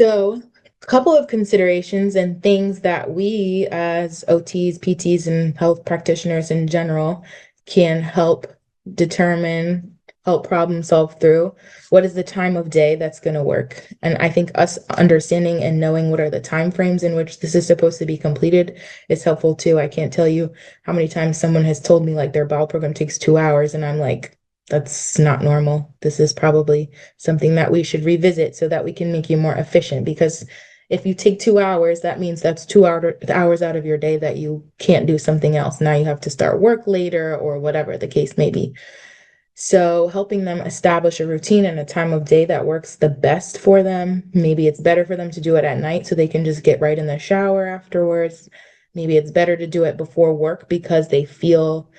So, a couple of considerations and things that we as OTs, PTs, and health practitioners in general can help determine, help problem solve through. What is the time of day that's going to work? And I think us understanding and knowing what are the time frames in which this is supposed to be completed is helpful too. I can't tell you how many times someone has told me like their bowel program takes 2 hours, and I'm like, that's not normal. This is probably something that we should revisit so that we can make you more efficient. Because if you take 2 hours, that means that's 2 hours out of your day that you can't do something else. Now you have to start work later or whatever the case may be. So helping them establish a routine and a time of day that works the best for them. Maybe it's better for them to do it at night so they can just get right in the shower afterwards. Maybe it's better to do it before work because they feel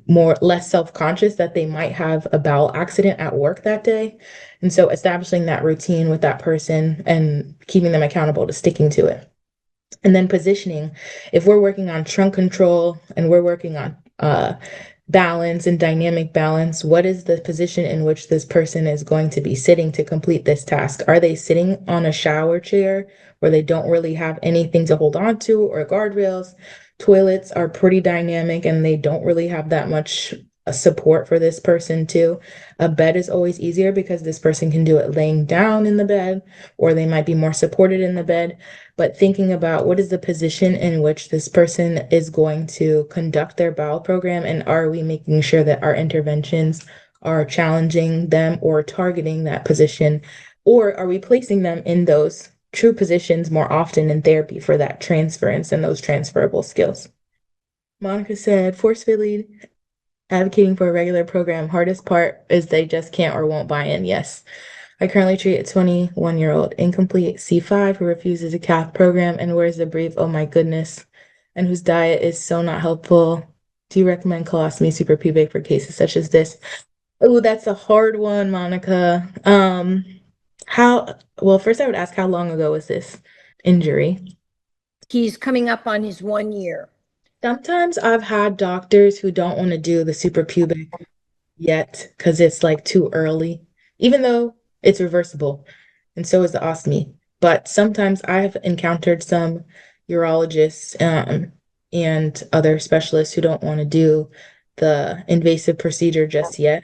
more less self-conscious that they might have a bowel accident at work that day. And so establishing that routine with that person and keeping them accountable to sticking to it. And then positioning, if we're working on trunk control and we're working on balance and dynamic balance, what is the position in which this person is going to be sitting to complete this task? Are they sitting on a shower chair where they don't really have anything to hold on to or guardrails? Toilets are pretty dynamic and they don't really have that much support for this person too. A bed is always easier because this person can do it laying down in the bed, or they might be more supported in the bed. But thinking about what is the position in which this person is going to conduct their bowel program, and are we making sure that our interventions are challenging them or targeting that position, or are we placing them in those true positions more often in therapy for that transference and those transferable skills? Monica said, forcefully advocating for a regular program. Hardest part is they just can't or won't buy in. Yes. I currently treat a 21-year-old incomplete C5 who refuses a cath program and wears the brief, oh my goodness, and whose diet is so not helpful. Do you recommend colostomy suprapubic for cases such as this? Oh, that's a hard one, Monica. Well, first I would ask, how long ago was this injury? He's coming up on his 1 year. Sometimes I've had doctors who don't want to do the suprapubic yet because it's like too early, even though it's reversible, and so is the ostomy. But sometimes I've encountered some urologists and other specialists who don't want to do the invasive procedure just yet.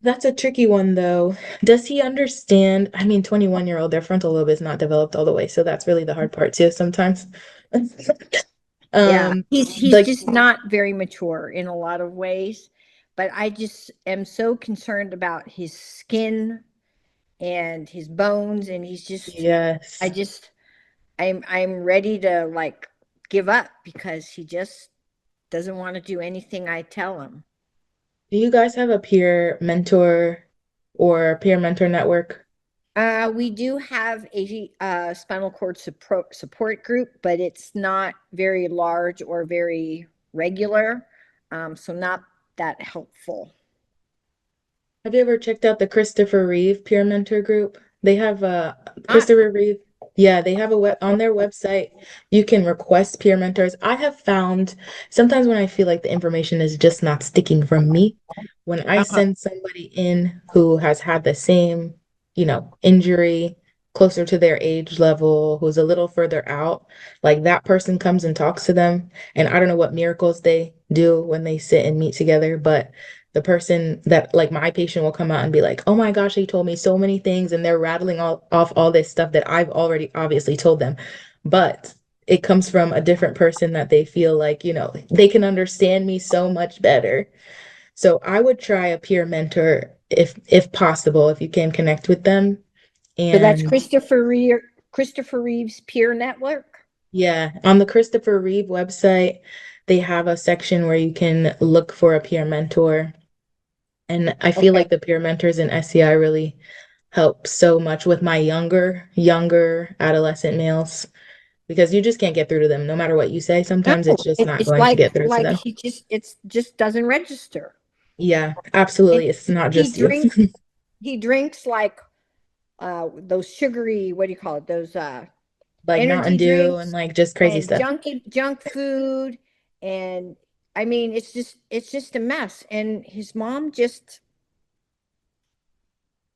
That's a tricky one, though. Does he understand? I mean, 21-year-old, their frontal lobe is not developed all the way, so that's really the hard part too sometimes. Yeah, he's Like, just not very mature in a lot of ways, but I just am so concerned about his skin and his bones, and he's just I yes. just I'm ready to like give up because he just doesn't want to do anything I tell him. Do you guys have a peer mentor or peer mentor network? We do have a spinal cord support group, but it's not very large or very regular, so not that helpful. Have you ever checked out the Christopher Reeve peer mentor group? They have Ah, Christopher Reeve. Yeah, they have a web on their website. You can request peer mentors. I have found sometimes when I feel like the information is just not sticking from me, when I uh-huh. send somebody in who has had the same, injury closer to their age level, who's a little further out, like that person comes and talks to them. And I don't know what miracles they do when they sit and meet together, but the person that like my patient will come out and be like, oh my gosh, they told me so many things and they're rattling off all this stuff that I've already obviously told them. But it comes from a different person that they feel like, they can understand me so much better. So I would try a peer mentor if possible, if you can connect with them. So that's And Christopher Reeve's peer network. yeah, on the Christopher Reeve website, they have a section where you can look for a peer mentor. And I feel Okay. like the peer mentors in SCI really help so much with my younger adolescent males because you just can't get through to them no matter what you say. No, Sometimes it's just not it's going to like get through to them. it's just doesn't register. Yeah, And absolutely. It's not he just you. drinks he drinks like those sugary, what do you call it? Those Like Mountain energy Dew and drinks like just crazy and stuff. junk food, and I mean it's just a mess, and his mom just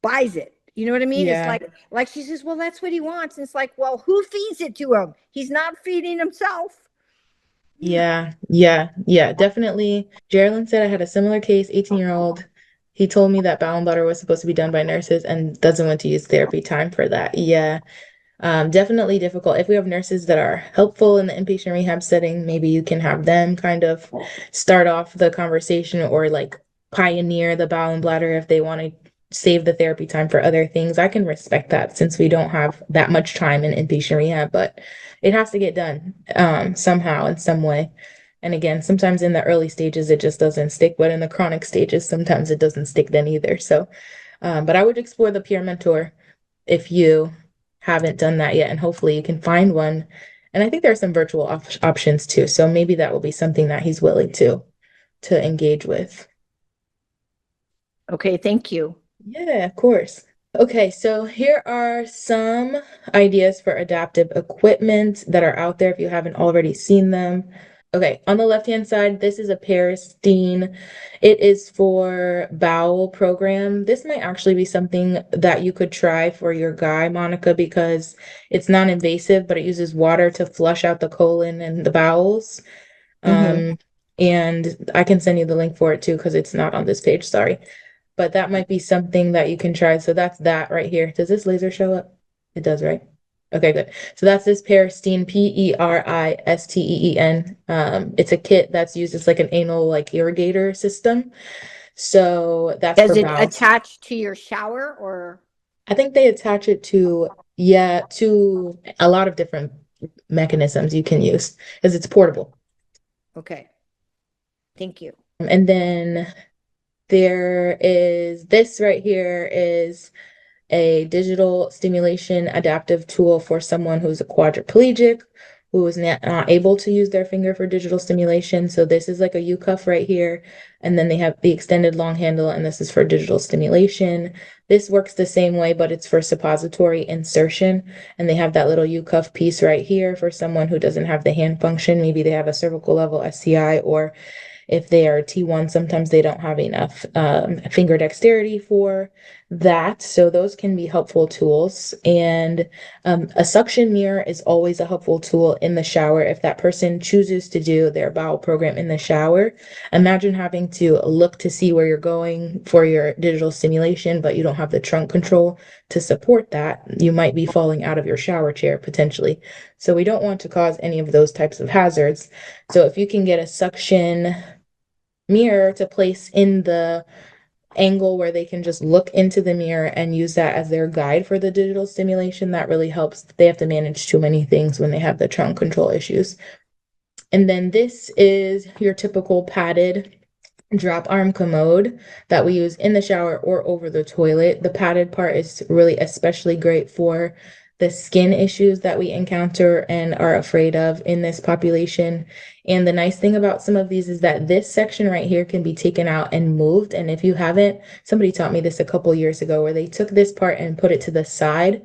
buys it. You know what I mean? It's Yeah. like she says, well, that's what he wants. And it's like, well, who feeds it to him? He's not feeding himself. Yeah, yeah, yeah, definitely. Geraldine said I had a similar case, 18-year-old. He told me that bowel and bladder was supposed to be done by nurses and doesn't want to use therapy time for that. Yeah. Definitely difficult. If we have nurses that are helpful in the inpatient rehab setting, maybe you can have them kind of start off the conversation or like pioneer the bowel and bladder if they want to save the therapy time for other things. I can respect that since we don't have that much time in inpatient rehab, but it has to get done somehow in some way. And again, sometimes in the early stages it just doesn't stick, but in the chronic stages, sometimes it doesn't stick then either. So, but I would explore the peer mentor if you haven't done that yet, and hopefully you can find one. And I think there are some virtual options too, so maybe that will be something that he's willing to engage with. Okay, thank you. Yeah, of course. Okay, so here are some ideas for adaptive equipment that are out there if you haven't already seen them. Okay, on the left-hand side, this is a Peristeen. It is for bowel program. This might actually be something that you could try for your guy, Monica, because it's non-invasive, but it uses water to flush out the colon and the bowels. Mm-hmm. Um, and I can send you the link for it too, because it's not on this page, sorry. But that might be something that you can try. So that's that right here. Does this laser show up? It does, right? Okay, good. So that's this Peristeen, Peristeen. It's a kit that's used as like an anal like irrigator system. So that's Does for it bowel. attach to your shower or? I think they attach it to, yeah, to a lot of different mechanisms you can use because it's portable. Okay, thank you. And then there is this right here is a digital stimulation adaptive tool for someone who's a quadriplegic, who is not able to use their finger for digital stimulation. So this is like a U cuff right here. And then they have the extended long handle, and this is for digital stimulation. This works the same way, but it's for suppository insertion. And they have that little U cuff piece right here for someone who doesn't have the hand function. Maybe they have a cervical level SCI, or if they are T1, sometimes they don't have enough finger dexterity for that. So those can be helpful tools. And a suction mirror is always a helpful tool in the shower if that person chooses to do their bowel program in the shower. Imagine having to look to see where you're going for your digital stimulation, but you don't have the trunk control to support that. You might be falling out of your shower chair potentially. So we don't want to cause any of those types of hazards. So if you can get a suction mirror to place in the angle where they can just look into the mirror and use that as their guide for the digital stimulation, that really helps. They have to manage too many things when they have the trunk control issues. And then this is your typical padded drop arm commode that we use in the shower or over the toilet. The padded part is really especially great for the skin issues that we encounter and are afraid of in this population. And the nice thing about some of these is that this section right here can be taken out and moved. And if you haven't, somebody taught me this a couple years ago where they took this part and put it to the side,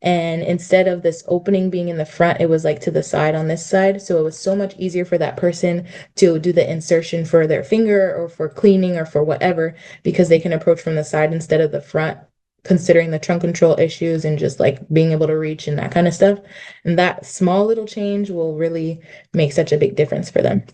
and instead of this opening being in the front, it was like to the side on this side. So it was so much easier for that person to do the insertion for their finger or for cleaning or for whatever, because they can approach from the side instead of the front, considering the trunk control issues and just like being able to reach and that kind of stuff. And that small little change will really make such a big difference for them.